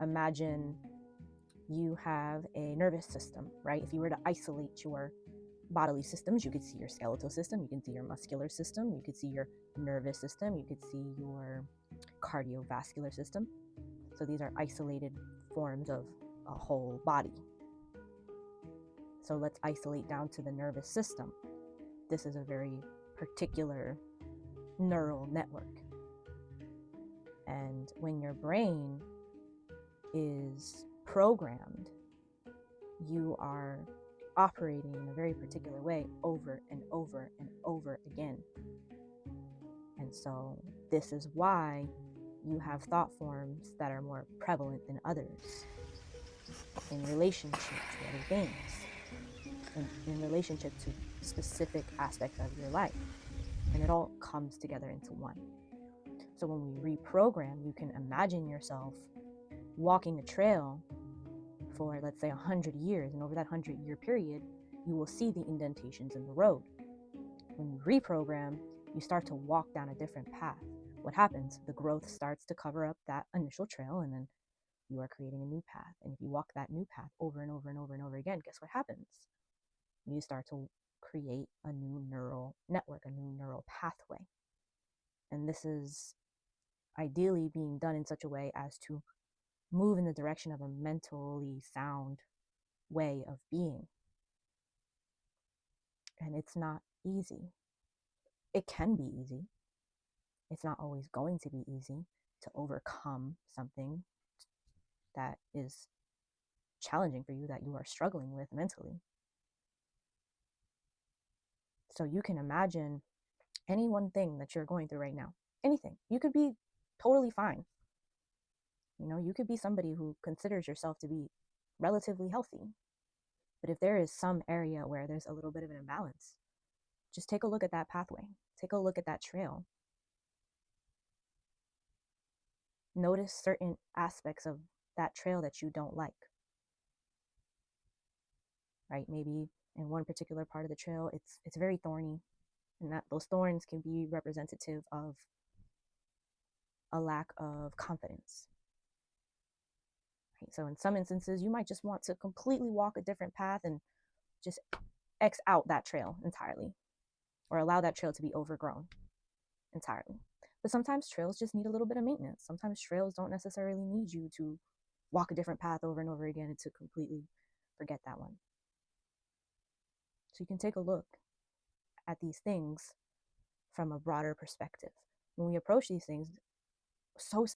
imagine you have a nervous system, right? If you were to isolate your bodily systems, you could see your skeletal system, you can see your muscular system, you could see your nervous system, you could see your cardiovascular system. So these are isolated forms of a whole body. So let's isolate down to the nervous system. This is a very particular neural network. And when your brain is programmed, you are operating in a very particular way over and over and over again. And so this is why you have thought forms that are more prevalent than others in relationship to other things, in relationship to specific aspects of your life. And it all comes together into one. So when we reprogram, you can imagine yourself walking a trail for, let's say, 100 years. And over that 100-year period, you will see the indentations in the road. When you reprogram, you start to walk down a different path. What happens? The growth starts to cover up that initial trail, and then you are creating a new path. And if you walk that new path over and over and over and over again, guess what happens? You start to create a new neural network, a new neural pathway. And this is ideally being done in such a way as to move in the direction of a mentally sound way of being. And it's not easy. It can be easy. It's not always going to be easy to overcome something that is challenging for you, that you are struggling with mentally. So you can imagine any one thing that you're going through right now. Anything. You could be totally fine. You could be somebody who considers yourself to be relatively healthy. But if there is some area where there's a little bit of an imbalance, just take a look at that pathway. Take a look at that trail. Notice certain aspects of that trail that you don't like. Right? Maybe in one particular part of the trail, it's very thorny, and that those thorns can be representative of a lack of confidence. Right? So in some instances, you might just want to completely walk a different path and just X out that trail entirely, or allow that trail to be overgrown entirely. But sometimes trails just need a little bit of maintenance. Sometimes trails don't necessarily need you to walk a different path over and over again and to completely forget that one. So you can take a look at these things from a broader perspective. When we approach these things so